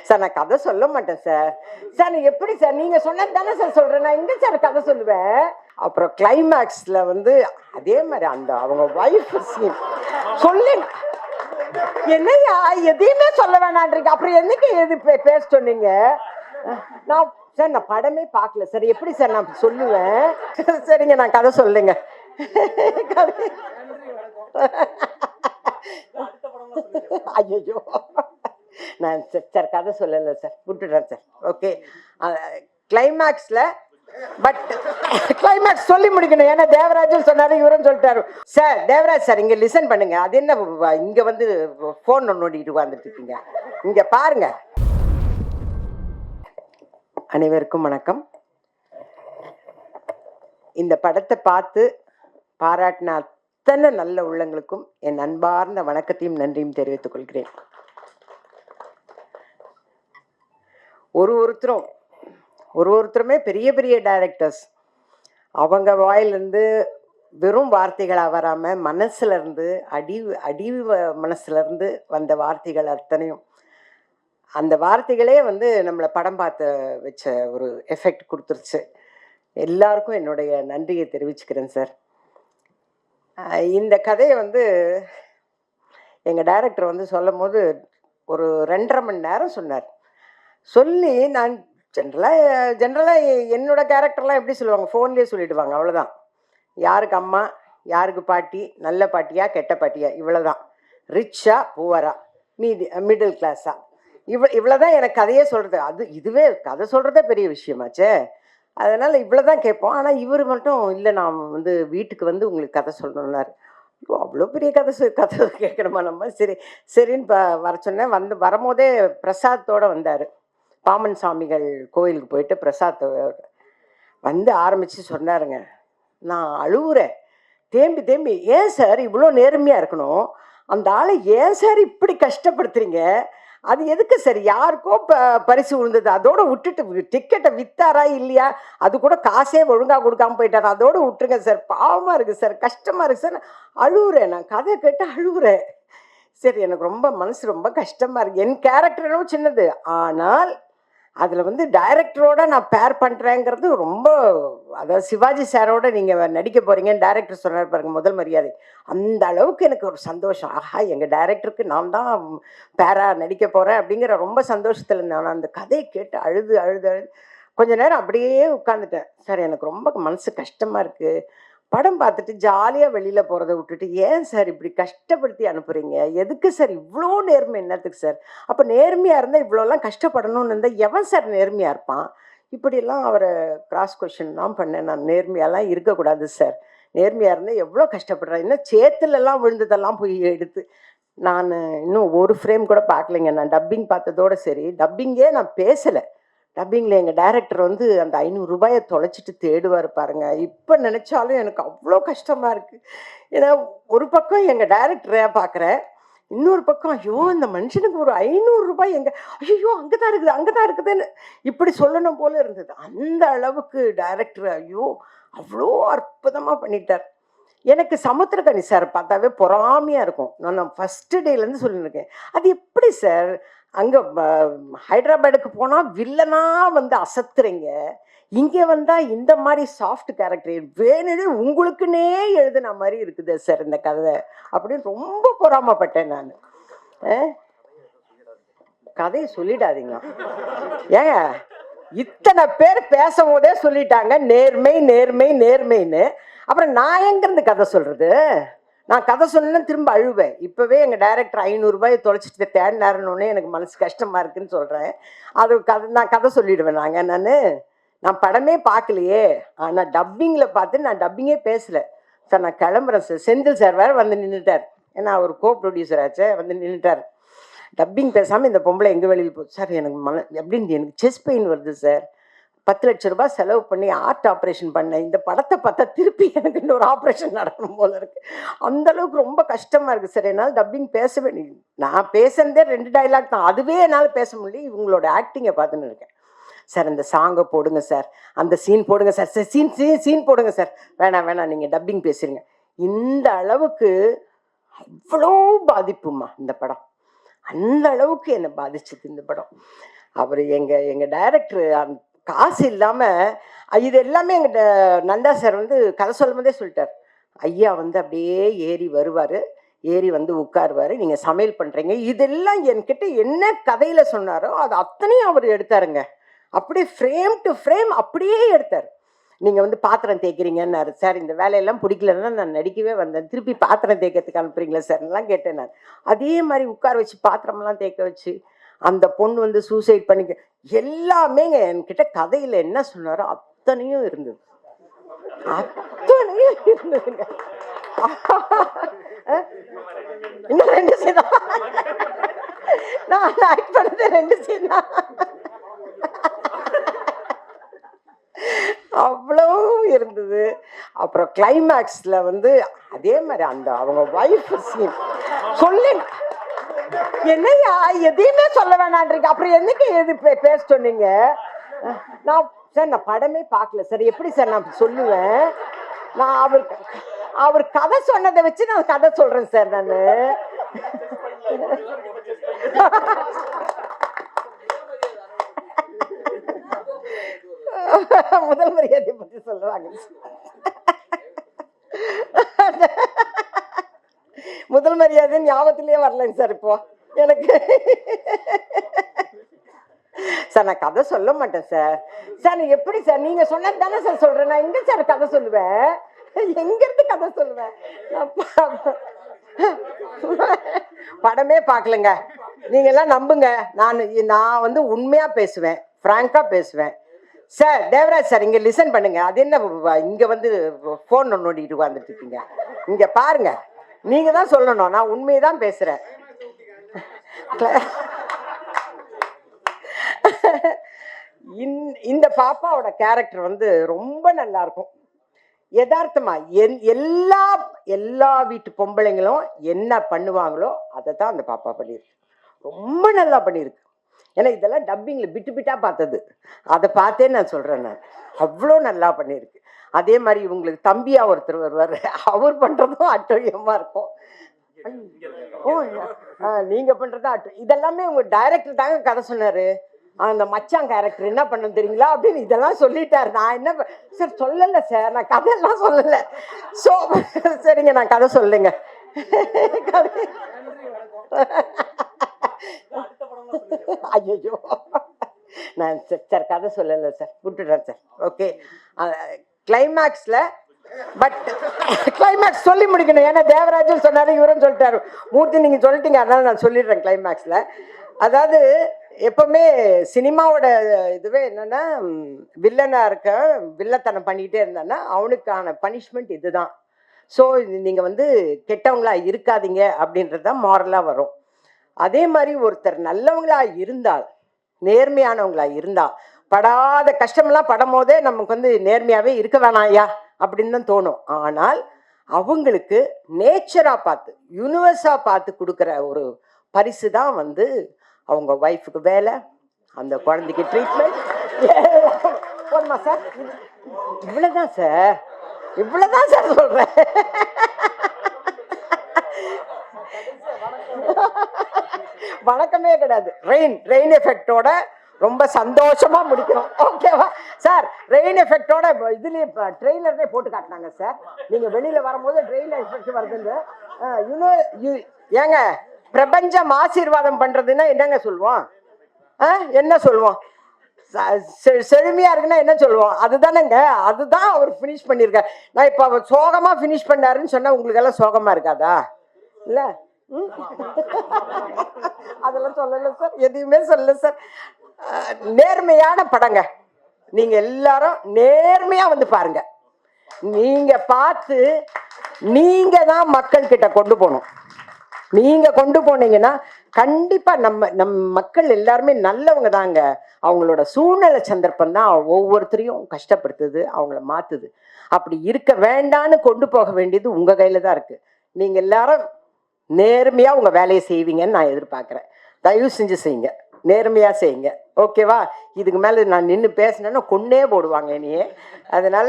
Sir நான் கதை சொல்ல மாட்டேன் சார். சார் எப்படி சார் நீங்க சொன்னது தானே சார் சொல்றேன். நான் எங்க சார் கதை சொல்லுவேன்? அப்புறம் கிளைமேக்ஸ்ல வந்து அதே மாதிரி அந்த அவங்க வைஃப் சீன் சொல்லு என்னையா எதையுமே சொல்ல வேணான்றீங்க. அப்புறம் என்னைக்கு எது பேச சொன்னீங்க? நான் சார் நான் படமே பார்க்கல சார். எப்படி சார் நான் சொல்லுவேன்? சரிங்க நான் கதை சொல்லுங்க. ஐயோ நான் சார் கதை சொல்லலை சார், விட்டுடுறேன் சார். ஓகே கிளைமேக்ஸ்ல பட் கிளைமேக்ஸ் சொல்லி முடிக்கணும். ஏன்னா தேவராஜன் சொன்னாரு, இவரும் சொல்லிட்டாரு. சார் தேவராஜ் சார் இங்க லிசன் பண்ணுங்க. அது என்ன இங்க வந்து போன் நோண்டிட்டு உட்கார்ந்துட்டு இருக்கீங்க? இங்க பாருங்க. அனைவருக்கும் வணக்கம். இந்த படத்தை பார்த்து பாராட்டின அத்தனை நல்ல உள்ளங்களுக்கும் என் அன்பார்ந்த வணக்கத்தையும் நன்றியும் தெரிவித்துக் கொள்கிறேன். ஒருத்தருமே பெரிய பெரிய டைரக்டர்ஸ். அவங்க வாயிலிருந்து வெறும் வார்த்தைகளாக வராமல் மனசுல இருந்து அடி மனசுல இருந்து வந்த வார்த்தைகள் அத்தனையும், அந்த வார்த்தைகளே வந்து நம்மளை படம் பார்த்து வச்ச ஒரு எஃபெக்ட் கொடுத்துருச்சு. எல்லாருக்கும் என்னுடைய நன்றியை தெரிவிச்சுக்கிறேன் சார். இந்த கதையை வந்து எங்கள் டைரக்டர் வந்து சொல்லும் போது ஒரு 2.5 மணி நேரம் சொன்னார். சொல்லி நான் ஜென்ரலாக என்னோட கேரக்டர்லாம் எப்படி சொல்லுவாங்க, ஃபோன்லேயே சொல்லிடுவாங்க, அவ்வளோதான். யாருக்கு அம்மா, யாருக்கு பாட்டி, நல்ல பாட்டியா கெட்ட பாட்டியா, இவ்வளோதான். ரிச்சா புவரா, மிடில் கிளாஸா, இவ்வளோதான் எனக்கு கதையே சொல்கிறது. இதுவே கதை சொல்கிறதே பெரிய விஷயமாச்சே. அதனால் இவ்வளோ தான் கேட்போம். ஆனால் இவர் மட்டும் இல்லை, நான் வந்து வீட்டுக்கு வந்து உங்களுக்கு கதை சொல்லணுன்னாரு. அவ்வளோ பெரிய கதை கேட்கணுமா நம்ம? சரின்னு வர சொன்னேன். வரும்போதே பிரசாத்தோடு வந்தார். பாமன் சாமிகள் கோயிலுக்கு போயிட்டு பிரசாத்தோட வந்து ஆரம்பித்து சொன்னாருங்க, நான் அழுவுறேன் தேம்பி. ஏன் சார் இவ்வளோ நேர்மையாக இருக்கணும்? அந்த ஆளை ஏன் சார் இப்படி கஷ்டப்படுத்துறீங்க? அது எதுக்கு சார்? யாருக்கோ பரிசு விழுந்தது, அதோட விட்டுட்டு டிக்கெட்டை வித்தாரா இல்லையா, அது கூட காசே ஒழுங்காக கொடுக்காம போயிட்டாரா, அதோடு விட்டுருங்க சார். பாவமாக இருக்குது சார், கஷ்டமாக இருக்குது சார். அழுவுறேன், நான் கதை கேட்டு அழுவுறேன். சரி, எனக்கு ரொம்ப மனசு ரொம்ப கஷ்டமாக இருக்குது. என் கேரக்டரும் சின்னது, ஆனால் அதில் வந்து டைரக்டரோட நான் பேர் பண்ணுறேங்கிறது ரொம்ப, அதாவது சிவாஜி சாரோட நீங்கள் நடிக்க போகிறீங்கன்னு டைரக்டர் சொன்னார் பாருங்க, முதல் மரியாதை. அந்த அளவுக்கு எனக்கு ஒரு சந்தோஷம். ஆஹா, எங்கள் டைரக்டருக்கு நான் தான் பேராக நடிக்க போகிறேன் அப்படிங்கிற ரொம்ப சந்தோஷத்தில் இருந்தேன். நான் அந்த கதையை கேட்டு அழுது கொஞ்ச நேரம் அப்படியே உட்காந்துட்டேன். சார் எனக்கு ரொம்ப மனசு கஷ்டமாக இருக்குது. படம் பார்த்துட்டு ஜாலியாக வெளியில் போகிறத விட்டுட்டு ஏன் சார் இப்படி கஷ்டப்படுத்தி அனுப்புகிறீங்க? எதுக்கு சார் இவ்வளோ நேர்மை? என்னத்துக்கு சார்? அப்போ நேர்மையாக இருந்தால் இவ்வளோலாம் கஷ்டப்படணும்னு இருந்தால் எவன் சார் நேர்மையாக இருப்பான்? இப்படியெல்லாம் அவரை கிராஸ் கொஷின்லாம் பண்ணேன். நான் நேர்மையாலாம் இருக்கக்கூடாது சார், நேர்மையாக இருந்தால் எவ்வளோ கஷ்டப்படுறேன். இன்னும் சேத்துலலாம் விழுந்ததெல்லாம் போய் எடுத்து நான் இன்னும் ஒரு ஃப்ரேம் கூட பார்க்கலைங்க. நான் டப்பிங் பார்த்ததோடு சரி, டப்பிங்கே நான் பேசலை. டப்பிங்கில் எங்கள் டைரக்டர் வந்து அந்த 500 ரூபாயை தொலைச்சிட்டு தேடுவார் பாருங்க. இப்போ நினச்சாலும் எனக்கு அவ்வளோ கஷ்டமாக இருக்குது. ஏன்னா ஒரு பக்கம் எங்கள் டைரக்டரை பார்க்குறேன், இன்னொரு பக்கம் ஐயோ இந்த மனுஷனுக்கு ஒரு 500 ரூபாய் எங்கே, ஐயோ அங்கே தான் இருக்குதுன்னு இப்படி சொல்லணும் போல இருந்தது. அந்த அளவுக்கு டைரக்டர் ஐயோ அவ்வளோ அற்புதமாக பண்ணிட்டார். எனக்கு சமுத்திரக்கனி சார் பார்த்தாவே பொறாமையாக இருக்கும். நான் ஃபஸ்ட்டு டேலேருந்து சொல்லியிருக்கேன், அது எப்படி சார் அங்கே ஹைதராபாடுக்கு போனால் வில்லனா வந்து அசத்துறீங்க, இங்கே வந்தால் இந்த மாதிரி சாஃப்ட் கேரக்டர் வேணுன்னு உங்களுக்குன்னே எழுதுன மாதிரி இருக்குது சார் இந்த கதை அப்படின்னு ரொம்ப பொறாமப்பட்டேன் நான். கதையை சொல்லிடாதீங்க ஏங்க, இத்தனை பேர் பேசும்போதே சொல்லிட்டாங்க நேர்மை நேர்மை நேர்மைன்னு. அப்புறம் நான் எங்கேருந்து கதை சொல்கிறது? நான் கதை சொன்னேன்னா திரும்ப அழுவேன். இப்போவே எங்கள் டைரக்டர் 500 ரூபாயை தொலைச்சிட்டு தேடினாருன்னொன்னே எனக்கு மனசு கஷ்டமாக இருக்குதுன்னு சொல்கிறேன். அது நான் கதை சொல்லிவிடுவேன். நான் படமே பார்க்கலையே, ஆனால் டப்பிங்கில் பார்த்து நான் டப்பிங்கே பேசலை சார். நான் கிளம்புறேன் சார். செந்தில் சார் வேறு வந்து நின்றுட்டார், ஏன்னா அவர் கோ ப்ரொடியூசர் ஆச்சு, வந்து நின்றுட்டார். டப்பிங் பேசாமல் இந்த பொம்பளை எங்கே வெளியில் போகுது சார், எனக்கு எப்படின்னு எனக்கு செஸ்ட் பெயின் வருது சார், 10 லட்ச ரூபாய் செலவு பண்ணி ஆர்ட் ஆப்ரேஷன் பண்ணேன், இந்த படத்தை பார்த்தா திருப்பி எனக்கு இன்னொரு ஆப்ரேஷன் நடக்கணும் போல இருக்குது, அந்தளவுக்கு ரொம்ப கஷ்டமாக இருக்குது சார், என்னால் டப்பிங் பேசவே. நான் பேசுனதே 2 டைலாக் தான், அதுவே என்னால் பேச முடியல. இவங்களோட ஆக்டிங்கை பார்த்துன்னு இருக்கேன் சார். அந்த சாங்கை போடுங்க சார், அந்த சீன் போடுங்க சார், சீன் போடுங்க சார். வேணாம் நீங்கள் டப்பிங் பேசுறீங்க. இந்த அளவுக்கு அவ்வளோ பாதிப்புமா இந்த படம். அந்த அளவுக்கு என்னை பாதிச்சது இந்த படம். அவர் எங்கள் டைரக்டர் காசு இல்லாமல் இது எல்லாமே எங்கிட்ட நந்தா சார் வந்து கதை சொல்லும் போதே சொல்லிட்டார். ஐயா வந்து அப்படியே ஏறி வருவார், ஏறி வந்து உட்காருவார், நீங்கள் சமையல் பண்ணுறீங்க, இதெல்லாம் என்கிட்ட என்ன கதையில் சொன்னாரோ அது அத்தனையும் அவர் எடுத்தாருங்க. அப்படியே ஃப்ரேம் டு ஃப்ரேம் அப்படியே எடுத்தார். நீங்கள் வந்து பாத்திரம் தேய்க்கிறீங்கன்னாரு. சார் இந்த வேலையெல்லாம் பிடிக்கலன்னா நான் நடிக்கவே வந்தேன், திருப்பி பாத்திரம் தேய்க்கிறதுக்கு அனுப்புறீங்களா சார்லாம் கேட்டேன் நான். அதே மாதிரி உட்கார வச்சு பாத்திரம்லாம் தேய்க்க வச்சு அந்த பொண்ணு வந்து சூசைட் பண்ணிக்க எல்லாமே என்கிட்ட கதையில் என்ன சொன்னாரோ அத்தனையும் இருந்தது, அத்தனையும் இருந்ததுங்க. இன்னும் 2 சீன் நான் ஆக்ட் பண்ணது 2 சீன் தான். அவ்வளோ இருந்தது. அப்புறம் கிளைமேக்ஸில் வந்து அதே மாதிரி அந்த அவங்க ஒய்ஃப் சீன் சொல்லு என்னையா எதையுமே சொல்ல வேணான்றீங்க, அப்புறம் என்னைக்கு எது பேச சொன்னீங்க? நான் சார் நான் படமே பார்க்கல சார், எப்படி சார் நான் சொல்லுவேன்? நான் அவர் கதை சொன்னதை வச்சு நான் கதை சொல்றேன் சார். நான் முதல் மரியாதை பத்தி சொல்றாங்க. முதல் மரியாதை ஞாபகத்திலேயே வரலைங்க சார் இப்போ எனக்கு. சார் நான் கதை சொல்ல மாட்டேன் சார். சார் எப்படி சார் நீங்க சொன்னது தானே சார் சொல்றேன், நான் எங்க சார் கதை சொல்லுவேன்? எங்க இருந்து கதை சொல்லுவேன்? படமே பார்க்கலங்க, நீங்க எல்லாம் நம்புங்க. நான் வந்து உண்மையா பேசுவேன், பிராங்கா பேசுவேன். சார் தேவராஜ் சார் இங்க லிசன் பண்ணுங்க. அது என்ன இங்க வந்து போன் நோண்டிட்டு உட்காந்துட்டு இருக்கீங்க? இங்க பாருங்க, நீங்க தான் சொல்லணும், நான் உண்மையை தான் பேசுறேன். இந்த பாப்பாவோட கேரக்டர் வந்து ரொம்ப நல்லா இருக்கும். யதார்த்தமா எல்லா வீட்டு பொம்பளைங்களும் என்ன பண்ணுவாங்களோ அதை தான் அந்த பாப்பா பண்ணியிருக்கு. ரொம்ப நல்லா பண்ணியிருக்கு. ஏன்னா இதெல்லாம் டப்பிங்ல பிட்டு பிட்டா பார்த்தது, அதை பார்த்தே நான் சொல்றேன். நான் அவ்வளோ நல்லா பண்ணியிருக்கு. அதே மாதிரி இவங்களுக்கு தம்பியா ஒருத்தர் வருவார், அவர் பண்றதும் அட்டோழியமா இருக்கும். நீங்க பண்றதா இதெல்லாமே உங்க டைரக்டர் தாங்க கதை சொன்னாரு. அந்த மச்சான் கேரக்டர் என்ன பண்ண தெரியுங்களா அப்படின்னு இதெல்லாம் சொல்லிட்டாரு. நான் என்ன சார் சொல்லல சார், நான் கதையெல்லாம் சொல்லல. ஸோ சரிங்க, நான் கதை சொல்லுங்க. ஐயோ நான் சார் கதை சொல்லல சார், விட்டுடுறேன் சார். ஓகே கிளைமேக்ஸ்ல பட் கிளைமேக்ஸ் சொல்லி முடிக்கணும். ஏன்னா தேவராஜன் சொன்னாரு, இவரும் சொல்லிட்டாரு, மூர்த்தி நீங்க சொல்லிட்டீங்க, அதனால நான் சொல்லிடுறேன். கிளைமேக்ஸ்ல அதாவது எப்பவுமே சினிமாவோட இதுவே என்னன்னா, வில்லனா இருக்க வில்லத்தனம் பண்ணிக்கிட்டே இருந்தான்னா அவனுக்கான பனிஷ்மெண்ட் இதுதான். ஸோ நீங்க வந்து கெட்டவங்களா இருக்காதீங்க அப்படின்றதுதான் மாரலா வரும். அதே மாதிரி ஒருத்தர் நல்லவங்களா இருந்தால், நேர்மையானவங்களா இருந்தா, படாத கஷ்டமெல்லாம் படும் போதே நமக்கு வந்து நேர்மையாவே இருக்க வேணாம் ஐயா அப்படின்னு தான் தோணும். ஆனால் அவங்களுக்கு நேச்சரா பார்த்து, யூனிவர்ஸா பார்த்து கொடுக்குற ஒரு பரிசு தான் வந்து அவங்க ஒய்ஃபுக்கு வேலை, அந்த குழந்தைக்கு ட்ரீட்மெண்ட். போதுமா சார்? இவ்வளவுதான் சார், இவ்வளவுதான் சார் சொல்றேன். வணக்கமே கிடையாது. ரெயின் எஃபெக்டோட ரொம்ப சந்தோஷமா முடிக்கிறோம். ஓகேவா சார்? ரெயின் எஃபெக்டோட இதுலயே ட்ரெய்லர்னே போட்டு காட்டினாங்க சார். நீங்க வெளியில வரும்போது ட்ரெயின் எஃபெக்ட் வருதுன்னு. ஏங்க பிரபஞ்சம் ஆசீர்வாதம் பண்றதுன்னா என்னங்க சொல்லுவோம்? என்ன சொல்லுவோம்? செழுமையா இருக்குன்னா என்ன சொல்லுவோம்? அதுதானேங்க, அதுதான் அவர் பினிஷ் பண்ணிருக்காரு. நான் இப்ப அவர் சோகமா பினிஷ் பண்ணாருன்னு சொன்னா உங்களுக்கு எல்லாம் சோகமா இருக்காதா? இல்ல அதெல்லாம் சொல்லல சார், எதையுமே சொல்லல சார். நேர்மையான படங்க, நீங்க எல்லாரும் நேர்மையா வந்து பாருங்க. நீங்க பார்த்து நீங்க தான் மக்கள் கிட்ட கொண்டு போகணும். நீங்க கொண்டு போனீங்கன்னா கண்டிப்பா நம்ம மக்கள் எல்லாருமே நல்லவங்க தாங்க. அவங்களோட சூழ்நிலை சந்தர்ப்பம் தான் ஒவ்வொருத்தரையும் கஷ்டப்படுத்துது, அவங்கள மாத்துது. அப்படி இருக்க வேண்டான்னு கொண்டு போக வேண்டியது உங்க கையில தான் இருக்கு. நீங்க எல்லாரும் நேர்மையா உங்க வேலையை செய்வீங்கன்னு நான் எதிர்பார்க்கிறேன். தயவு செஞ்சு செய்யுங்க, நேர்மையா செய்யுங்க. ஓகேவா? இதுக்கு மேல நான் நின்று பேசினேன்னா கொன்னே போடுவாங்க என்னையே. அதனால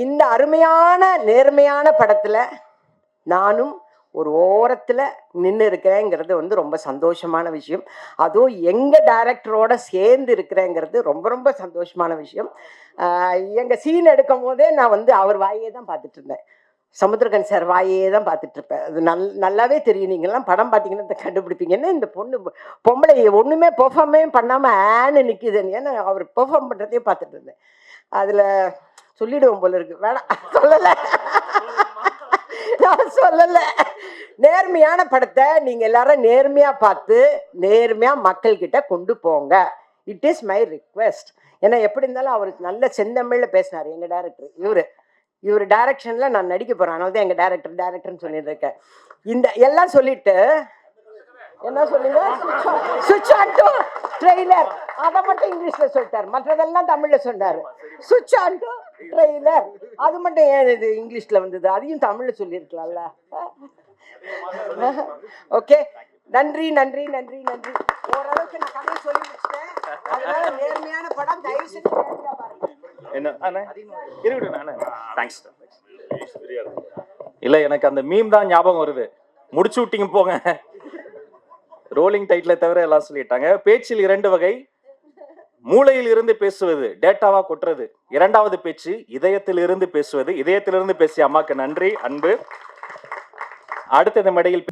இந்த அருமையான நேர்மையான படத்துல நானும் ஒரு ஓரத்தில் நின்று இருக்கிறேங்கிறது வந்து ரொம்ப சந்தோஷமான விஷயம். அதுவும் எங்கள் டைரக்டரோட சேர்ந்து இருக்கிறேங்கிறது ரொம்ப ரொம்ப சந்தோஷமான விஷயம். எங்கள் சீன் எடுக்கும் போதே நான் வந்து அவர் வாயே தான் பார்த்துட்டு இருந்தேன். சமுத்திரகன் சார் வாயே தான் பார்த்துட்டு இருப்பேன். அது நல்லாவே தெரியும். நீங்கள்லாம் படம் பார்த்தீங்கன்னா கண்டுபிடிப்பீங்க. என்ன இந்த பொம்பளை ஒன்றுமே பெர்ஃபார்மே பண்ணாமல் ஆன்னு நிற்கிதுன்னு. ஏன்னா அவர் பெர்ஃபார்ம் பண்ணுறதையே பார்த்துட்டு இருந்தேன். அதில் சொல்லிடுவோம் போல இருக்கு. வேணாம், சொல்லலை, நான் சொல்லலை. நேர்மையான படத்தை நீங்கள் எல்லாரும் நேர்மையாக பார்த்து நேர்மையாக மக்கள்கிட்ட கொண்டு போங்க. It is my request. ஏன்னா எப்படி இருந்தாலும் அவருக்கு நல்ல செந்தமிழில் பேசினார் எங்கள் டைரக்டர். இவர் டைரக்ஷனில் நான் நடிக்க போகிறேன். அதனால தான் எங்கள் டைரக்டர்னு சொல்லியிருக்கேன். இந்த எல்லாம் சொல்லிட்டு என்ன சொல்லுங்க, சுவிட்ச் ஆன் டு ட்ரெய்லர், அதை மட்டும் இங்கிலீஷில் சொல்லிட்டார், மற்றதெல்லாம் தமிழில் சொன்னார். சுவிட்ச் ஆன் டு ட்ரெய்லர் அது மட்டும் ஏன் இது இங்கிலீஷில் வந்தது? அதையும் தமிழில் சொல்லியிருக்கலாம்ல. ஓகே, நன்றி நன்றி நன்றி நன்றி. ஓரளவுக்கு நான் கதை சொல்லி முடிச்சிட்டேன். அதனால நேர்மையான படம் தயவு செஞ்சு பாருங்க. இல்ல, எனக்கு அந்த மீம் தான் ஞாபகம் வருது. முடிச்சு விட்டீங்க போங்க. ரோலிங் டைட்டிலை தவிர எல்லாம் சொல்லிட்டாங்க. பேச்சில் 2 வகை. மூளையில் இருந்து பேசுவது, டேட்டாவா கொட்டுறது. 2வது பேச்சு இதயத்தில் இருந்து பேசுவது. இதயத்திலிருந்து பேசிய அம்மாக்கு நன்றி, அன்பு. அடுத்த இந்த மேடையில்